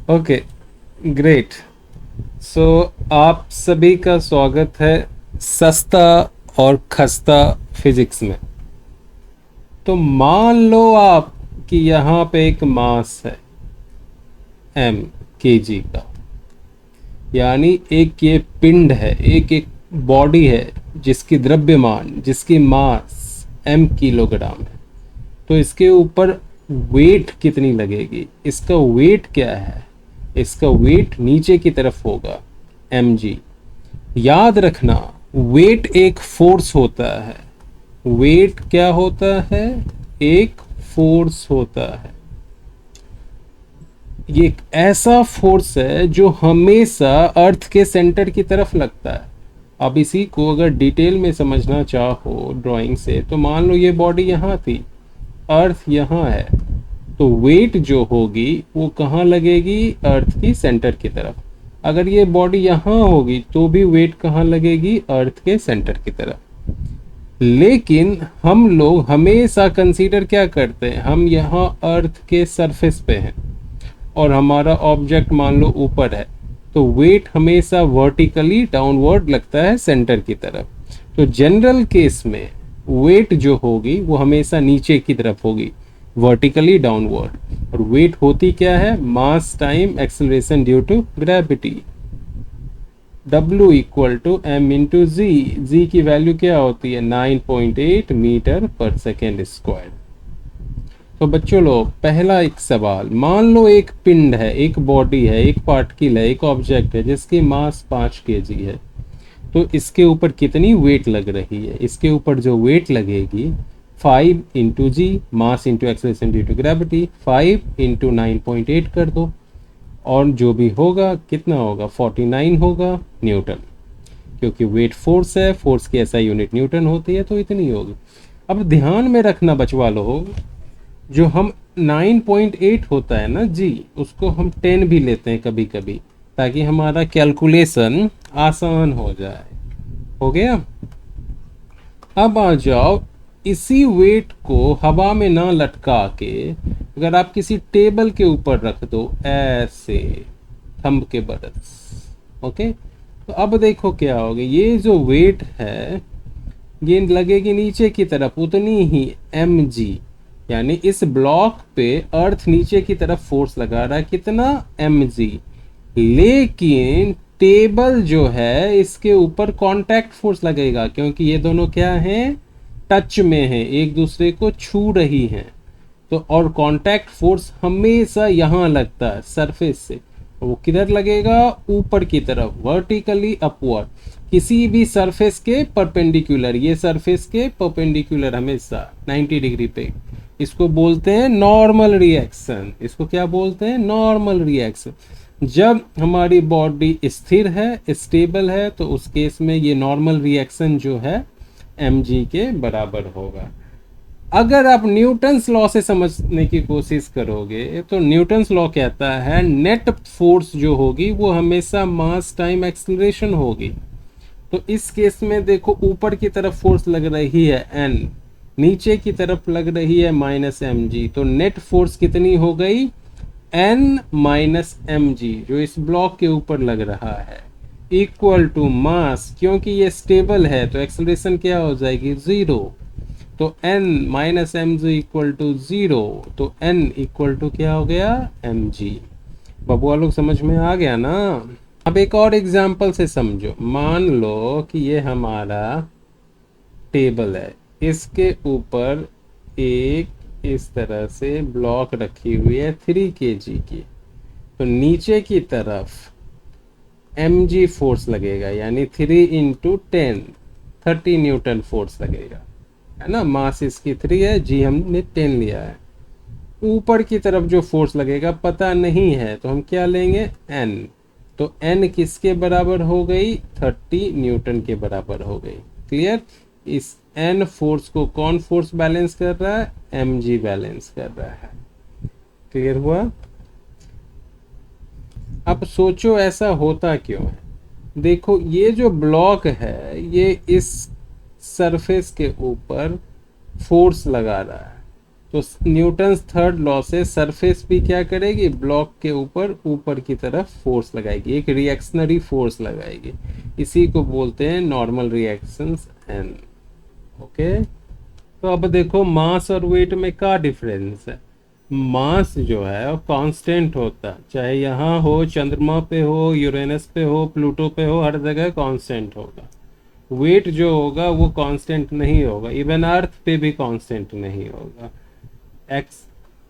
Okay, great. सो आप सभी का स्वागत है सस्ता और खस्ता फिजिक्स में। तो मान लो आप कि यहाँ पे एक मास है m kg का, यानी एक ये पिंड है, एक एक बॉडी है जिसकी द्रव्यमान, जिसकी मास m किलोग्राम है। तो इसके ऊपर वेट कितनी लगेगी, इसका वेट क्या है? इसका वेट नीचे की तरफ होगा mg। याद रखना, वेट एक फोर्स होता है। वेट क्या होता है? एक फोर्स होता है। ये एक ऐसा फोर्स है जो हमेशा अर्थ के सेंटर की तरफ लगता है। अब इसी को अगर डिटेल में समझना चाहो ड्राइंग से, तो मान लो ये बॉडी यहाँ थी, अर्थ यहाँ है, तो वेट जो होगी वो कहाँ लगेगी? अर्थ की सेंटर की तरफ। अगर ये बॉडी यहाँ होगी तो भी वेट कहाँ लगेगी? अर्थ के सेंटर की तरफ। लेकिन हम लोग हमेशा कंसीडर क्या करते हैं? हम यहाँ अर्थ के सरफेस पे हैं और हमारा ऑब्जेक्ट मान लो ऊपर है, तो वेट हमेशा वर्टिकली डाउनवर्ड लगता है सेंटर की तरफ। तो जनरल केस में वेट जो होगी वो हमेशा नीचे की तरफ होगी, वर्टिकली डाउनवर्ड। और वेट होती क्या है? Mass time acceleration due to gravity. W equal to M into G. G की वैल्यू क्या होती है? 9.8 मीटर पर सेकेंड स्क्वायर। तो बच्चों लोग, पहला एक सवाल, मान लो एक पिंड है, एक बॉडी है, एक पार्टिकल है, एक ऑब्जेक्ट है जिसकी मास 5 kg है। तो इसके ऊपर कितनी वेट लग रही है? इसके ऊपर जो वेट लगेगी 5 into g, mass into acceleration due to gravity, 5 into 9.8 कर दो, और जो भी होगा कितना होगा? 49 होगा न्यूटन। क्योंकि वेट फोर्स है, फोर्स की ऐसा यूनिट न्यूटन होती है, तो इतनी होगी। अब ध्यान में रखना बचवा लोग, जो हम 9.8 होता है ना जी, उसको हम 10 भी लेते हैं कभी कभी, ताकि हमारा कैलकुलेशन आसान हो जाए। हो गया? अब आ जाओ, इसी वेट को हवा में ना लटका के अगर आप किसी टेबल के ऊपर रख दो ऐसे, थंब के बरस, ओके, तो अब देखो क्या होगा। ये जो वेट है ये लगेगी नीचे की तरफ उतनी ही mg, यानी इस ब्लॉक पे अर्थ नीचे की तरफ फोर्स लगा रहा है, कितना? mg। लेकिन टेबल जो है इसके ऊपर कांटेक्ट फोर्स लगेगा, क्योंकि ये दोनों क्या हैं? टच में हैं, एक दूसरे को छू रही हैं। तो और कांटेक्ट फोर्स हमेशा यहाँ लगता है सरफेस से। वो किधर लगेगा? ऊपर की तरफ, वर्टिकली अपवर्ड, किसी भी सरफेस के परपेंडिकुलर। ये सरफेस के परपेंडिकुलर हमेशा 90 डिग्री पे। इसको बोलते हैं नॉर्मल रिएक्शन। इसको क्या बोलते हैं? Normal reaction. जब हमारी बॉडी स्थिर है, स्टेबल है, तो उस केस में ये नॉर्मल रिएक्शन जो है mg के बराबर होगा। अगर आप न्यूटन्स लॉ से समझने की कोशिश करोगे, तो न्यूटन्स लॉ कहता है नेट फोर्स जो होगी वो हमेशा मास टाइम एक्सेलरेशन होगी। तो इस केस में देखो, ऊपर की तरफ फोर्स लग रही है n, नीचे की तरफ लग रही है -mg, तो नेट फोर्स कितनी हो गई? n माइनस mg, जो इस ब्लॉक के ऊपर लग रहा है, इक्वल टू मास, क्योंकि ये स्टेबल है तो एक्सेलरेशन क्या हो जाएगी? 0। तो n minus m g equal to 0, तो n इक्वल टू क्या हो गया? mg। बबुआ लोग समझ में आ गया ना? अब एक और एग्जांपल से समझो। मान लो कि ये हमारा टेबल है, इसके ऊपर एक इस तरह से ब्लॉक रखी हुई है 3 kg की। तो नीचे की तरफ mg फोर्स लगेगा, यानी 3 इंटू 10, 30 न्यूटन फोर्स लगेगा, है ना? मास इसकी 3 है, जी हमने 10 लिया है। ऊपर की तरफ जो फोर्स लगेगा पता नहीं है, तो हम क्या लेंगे? n। तो n किसके बराबर हो गई? 30 न्यूटन के बराबर हो गई। क्लियर? इस n फोर्स को कौन फोर्स बैलेंस कर रहा है? mg बैलेंस कर रहा है। क्लियर हुआ? अब सोचो ऐसा होता क्यों है? देखो, ये जो ब्लॉक है ये इस सरफेस के ऊपर फोर्स लगा रहा है, तो न्यूटन्स थर्ड लॉ से सरफेस भी क्या करेगी, ब्लॉक के ऊपर ऊपर की तरफ फोर्स लगाएगी, एक रिएक्शनरी फोर्स लगाएगी। इसी को बोलते हैं नॉर्मल रिएक्शंस एन। ओके, तो अब देखो मास और वेट में क्या डिफरेंस है। मास जो है वो कांस्टेंट होता है, चाहे यहाँ हो, चंद्रमा पे हो, यूरेनस पे हो, प्लूटो पे हो, हर जगह कांस्टेंट होगा। वेट जो होगा वो कांस्टेंट नहीं होगा, इवन अर्थ पे भी कांस्टेंट नहीं होगा। एक्स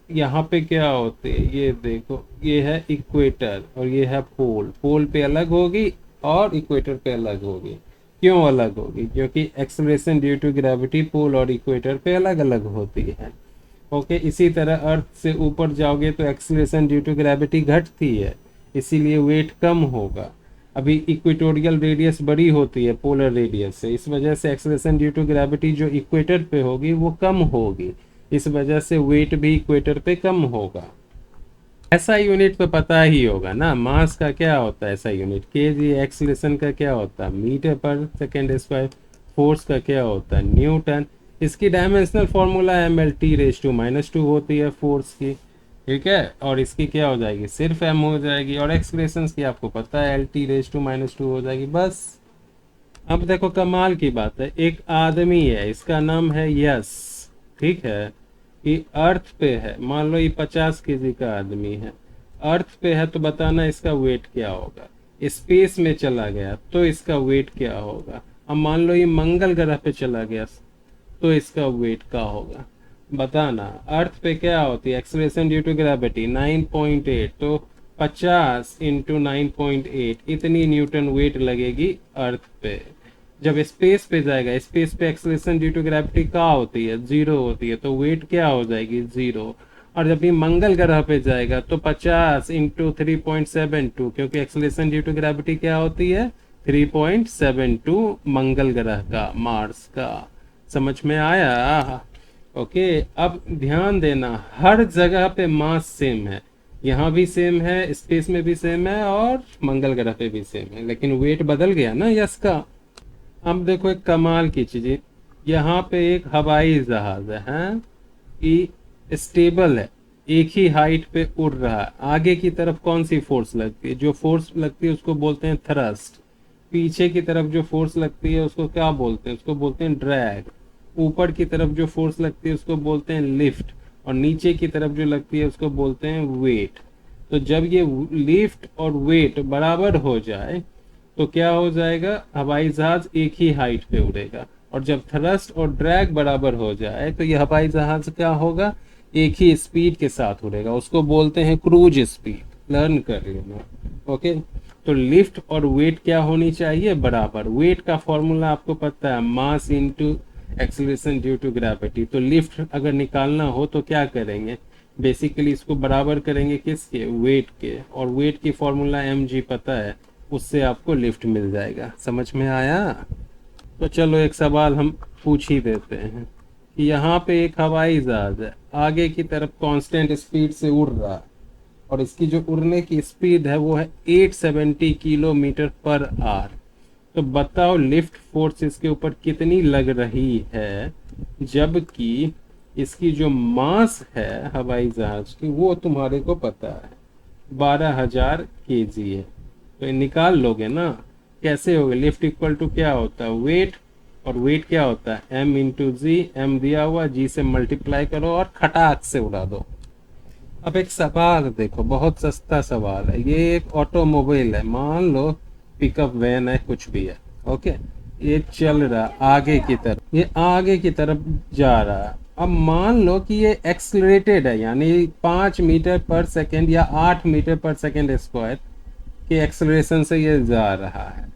यहाँ पे क्या होते हैं, ये देखो, ये है इक्वेटर और ये है पोल। पोल पे अलग होगी और इक्वेटर पे अलग होगी। क्यों अलग होगी? क्योंकि एक्सेलरेशन ड्यू टू ग्रेविटी पोल और इक्वेटर पे अलग अलग होती है। ओके, इसी तरह अर्थ से ऊपर जाओगे तो एक्सेलरेशन ड्यू टू ग्रेविटी घटती है, इसीलिए वेट कम होगा। अभी इक्वेटोरियल रेडियस बड़ी होती है पोलर रेडियस से, इस वजह से एक्सेलरेशन ड्यू टू ग्रेविटी जो इक्वेटर पे होगी वो कम होगी, इस वजह से वेट भी इक्वेटर पे कम होगा। ऐसा यूनिट तो पता ही होगा ना, मास का क्या होता है ऐसा यूनिट, केजी। एक्सीलरेशन का क्या होता है, मीटर पर सेकेंड स्क्वायर। फोर्स का क्या होता है, न्यूटन। इसकी dimensional formula M L T raise to minus two होती है फोर्स की, ठीक है। और इसकी क्या हो जाएगी, सिर्फ एम हो जाएगी। और एक्सप्रेशन की आपको पता है, L T raise to minus two हो जाएगी, बस। अब देखो कमाल की बात है, एक आदमी है, इसका नाम है यस, ठीक है। ये अर्थ पे है, मान लो ये 50 kg का आदमी है, अर्थ पे है, तो बताना इसका वेट क्या होगा। स्पेस में चला गया तो इसका वेट क्या होगा। अब मान लो ये मंगल ग्रह पे चला गया तो इसका वेट क्या होगा, बताना। अर्थ पे क्या होती है, एक्सेलरेशन ड्यू टू ग्रेविटी 9.8, तो 50 इंटू 9.8, इतनी न्यूटन वेट लगेगी अर्थ पे। जब स्पेस पे जाएगा, स्पेस पे एक्सेलरेशन ड्यू टू ग्रेविटी क्या होती है, जीरो होती है, तो वेट क्या हो जाएगी, जीरो। और जब ये मंगल ग्रह पे जाएगा तो 50 इंटू 3.72, क्योंकि एक्सेलरेशन ड्यू टू ग्रेविटी क्या होती है, 3.72 मंगल ग्रह का, मार्स का। समझ में आया? ओके, अब ध्यान देना, हर जगह पे मास सेम है, यहाँ भी सेम है, स्पेस में भी सेम है और मंगल ग्रह पे भी सेम है, लेकिन वेट बदल गया ना यस का। अब देखो एक कमाल की चीज, यहाँ पे एक हवाई जहाज है, हैं? ये स्टेबल है, एक ही हाइट पे उड़ रहा है। आगे की तरफ कौन सी फोर्स लगती है, जो फोर्स लगती है उसको बोलते हैं थ्रस्ट। पीछे की तरफ जो फोर्स लगती है उसको क्या बोलते हैं, उसको बोलते हैं ड्रैग। ऊपर की तरफ जो फोर्स लगती है उसको बोलते हैं लिफ्ट, और नीचे की तरफ जो लगती है उसको बोलते हैं वेट। तो जब ये लिफ्ट और वेट बराबर हो जाए तो क्या हो जाएगा, हवाई जहाज एक ही हाइट पे उड़ेगा। और जब थ्रस्ट और ड्रैग बराबर हो जाए तो ये हवाई जहाज क्या होगा, एक ही स्पीड के साथ उड़ेगा, उसको बोलते हैं क्रूज स्पीड। लर्न कर लेना, ओके। तो लिफ्ट और वेट क्या होनी चाहिए, बराबर। वेट का फॉर्मूला आपको पता है, mass into acceleration due to gravity. तो लिफ्ट अगर निकालना हो तो क्या करेंगे, बेसिकली इसको बराबर करेंगे किसके, वेट के। और वेट की फॉर्मूला mg पता है, उससे आपको लिफ्ट मिल जाएगा। समझ में आया? तो चलो एक सवाल हम पूछ ही देते हैं कि यहाँ पे एक हवाई जहाज है, आगे की तरफ कांस्टेंट स्पीड से उड़ रहा है, और इसकी जो उड़ने की स्पीड है वो है 870 किलोमीटर पर आवर। तो बताओ लिफ्ट फोर्स इसके ऊपर कितनी लग रही है, जबकि इसकी जो मास है हवाई जहाज की वो तुम्हारे को पता है 12,000 kg है। तो ये निकाल लोगे ना, कैसे होगा। लिफ्ट इक्वल टू क्या होता है, वेट, और वेट क्या होता है m इंटू जी। एम दिया हुआ, जी से मल्टीप्लाई करो और खटाक से उड़ा दो। अब एक सवाल देखो, बहुत सस्ता सवाल है। ये एक ऑटोमोबाइल है, मान लो पिकअप वैन है, कुछ भी है, ओके। ये चल रहा आगे की तरफ, ये आगे की तरफ जा रहा है। अब मान लो कि ये एक्सलरेटेड है, यानी 5 मीटर पर सेकेंड या 8 मीटर पर सेकेंड स्क्वायर के एक्सलरेशन से ये जा रहा है,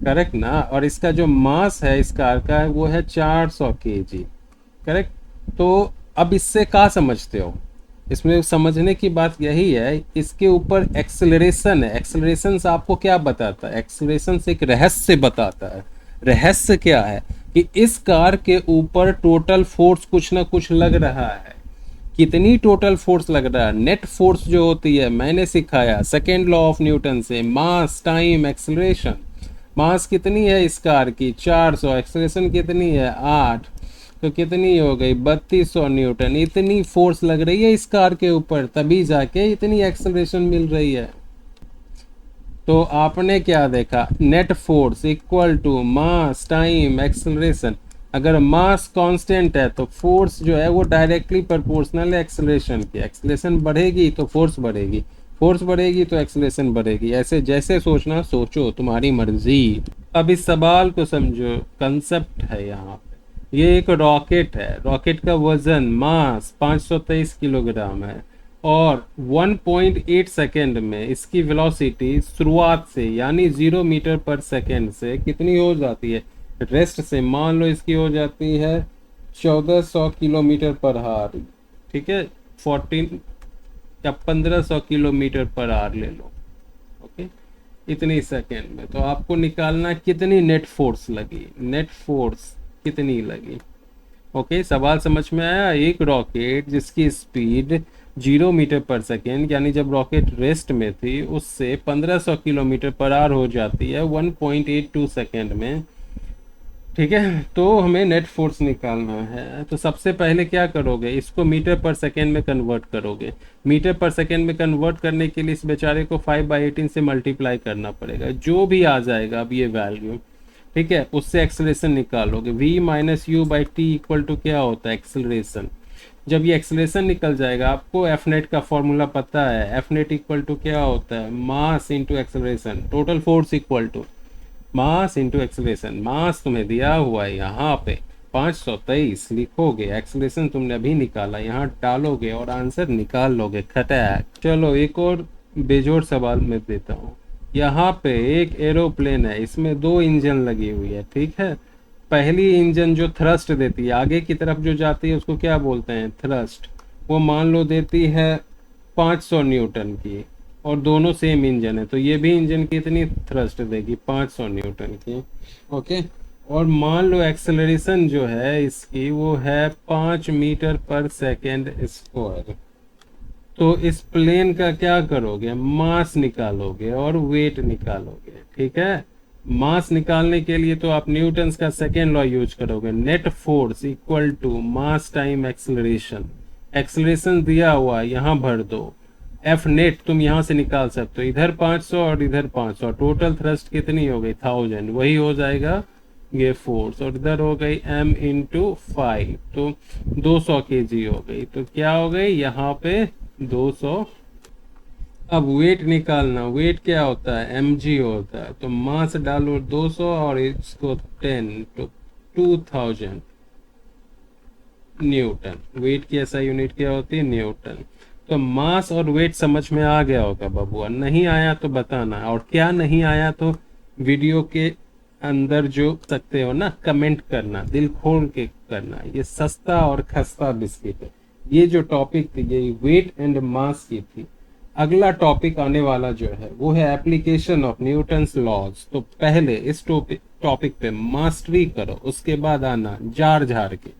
करेक्ट ना। और इसका जो मास है इस कार का वो है 400 kg, करेक्ट। तो अब इससे क्या समझते हो, इसमें समझने की बात यही है, इसके ऊपर एक्सेलरेशन है। एक्सेलरेशन से आपको क्या बताता है, एक्सेलरेशन से एक रहस्य बताता है। रहस्य क्या है कि इस कार के ऊपर टोटल फोर्स कुछ ना कुछ लग रहा है। कितनी टोटल फोर्स लग रहा है, नेट फोर्स जो होती है, मैंने सिखाया सेकेंड लॉ ऑफ न्यूटन से, मास टाइम एक्सेलरेशन। मास कितनी है इस कार की, 400, एक्सेलरेशन कितनी है, 8। तो कितनी हो गई 3200 न्यूटन। इतनी फोर्स लग रही है इस कार के ऊपर, तभी जाके इतनी एक्सेलरेशन मिल रही है। तो आपने क्या देखा, net force equal to mass time acceleration. अगर मास कांस्टेंट है तो फोर्स जो है वो डायरेक्टली प्रोपोर्शनल है एक्सेलरेशन की। एक्सेलरेशन बढ़ेगी तो फोर्स बढ़ेगी, फोर्स बढ़ेगी तो एक्सेलरेशन बढ़ेगी। ऐसे जैसे सोचना सोचो, तुम्हारी मर्जी। अब इस सवाल को समझो, कंसेप्ट है यहाँ पे। ये एक रॉकेट है, रॉकेट का वजन मास 523 किलोग्राम है और 1.8 सेकेंड में इसकी वेलोसिटी शुरुआत से यानी 0 मीटर पर सेकेंड से कितनी हो जाती है, रेस्ट से मान लो इसकी हो जाती है 1400 किलोमीटर पर आवर। ठीक है, 14 या 1500 किलोमीटर पर आवर ले लो। ओके, इतनी सेकेंड में। तो आपको निकालना कितनी नेट फोर्स लगी, नेट फोर्स कितनी लगी। ओके, सवाल समझ में आया। एक रॉकेट जिसकी स्पीड 0 मीटर पर सेकेंड यानी जब रॉकेट रेस्ट में थी उससे 1500 किलोमीटर पर आवर हो जाती है 1.82 सेकेंड में। ठीक है, तो हमें नेट फोर्स निकालना है। तो सबसे पहले क्या करोगे, इसको मीटर पर सेकेंड में कन्वर्ट करोगे। मीटर पर सेकेंड में कन्वर्ट करने के लिए इस बेचारे को 5/18 से मल्टीप्लाई करना पड़ेगा। जो भी आ जाएगा अब ये वैल्यू, ठीक है, उससे एक्सेलरेशन निकालोगे। v minus u by t equal to क्या होता है, एक्सेलरेशन। जब ये एक्सेलरेशन निकल जाएगा, आपको एफ नेट का फॉर्मूला पता है। एफ नेट इक्वल टू क्या होता है, mass into acceleration. Total force equal to mass into acceleration. Mass तुम्हें दिया हुआ है यहाँ पे 523 लिखोगे, एक्सेलरेशन तुमने अभी निकाला, यहाँ डालोगे और आंसर निकाल लोगे खटैक। चलो एक और बेजोड़ सवाल मैं देता हूँ। यहाँ पे एक एरोप्लेन है, इसमें 2 इंजन लगी हुई है। ठीक है, पहली इंजन जो थ्रस्ट देती है आगे की तरफ जो जाती है उसको क्या बोलते हैं, थ्रस्ट। वो मान लो देती है 500 न्यूटन की, और दोनों सेम इंजन है तो ये भी इंजन कितनी थ्रस्ट देगी, 500 न्यूटन की। ओके, और मान लो एक्सेलरेशन जो है इसकी वो है 5 मीटर पर सेकेंड स्क्वायर। तो इस प्लेन का क्या करोगे, मास निकालोगे और वेट निकालोगे। ठीक है, मास निकालने के लिए तो आप न्यूटन्स का सेकेंड लॉ यूज करोगे, net force equal to mass time acceleration. Acceleration दिया हुआ यहाँ भर दो, एफ नेट तुम यहाँ से निकाल सकते हो, इधर 500 और इधर 500, टोटल थ्रस्ट कितनी हो गई 1000, वही हो जाएगा ये फोर्स। और इधर हो गई m इंटू 5, तो 200 kg हो गई। तो क्या हो गई यहाँ पे 200। अब वेट निकालना, वेट क्या होता है, mg होता है। तो मास डालो 200 और इसको 10, तो 2000 न्यूटन। वेट की ऐसा यूनिट क्या होती है, न्यूटन। तो मास और वेट समझ में आ गया होगा बबुआ, नहीं आया तो बताना, और क्या नहीं आया तो वीडियो के अंदर जो सकते हो ना कमेंट करना, दिल खोल के करना। ये सस्ता और खस्ता बिस्किट है। ये जो टॉपिक थी ये वेट एंड मास की थी। अगला टॉपिक आने वाला जो है वो है एप्लीकेशन ऑफ न्यूटन्स लॉज। तो पहले इस टॉपिक पे मास्टरी करो, उसके बाद आना जार झार के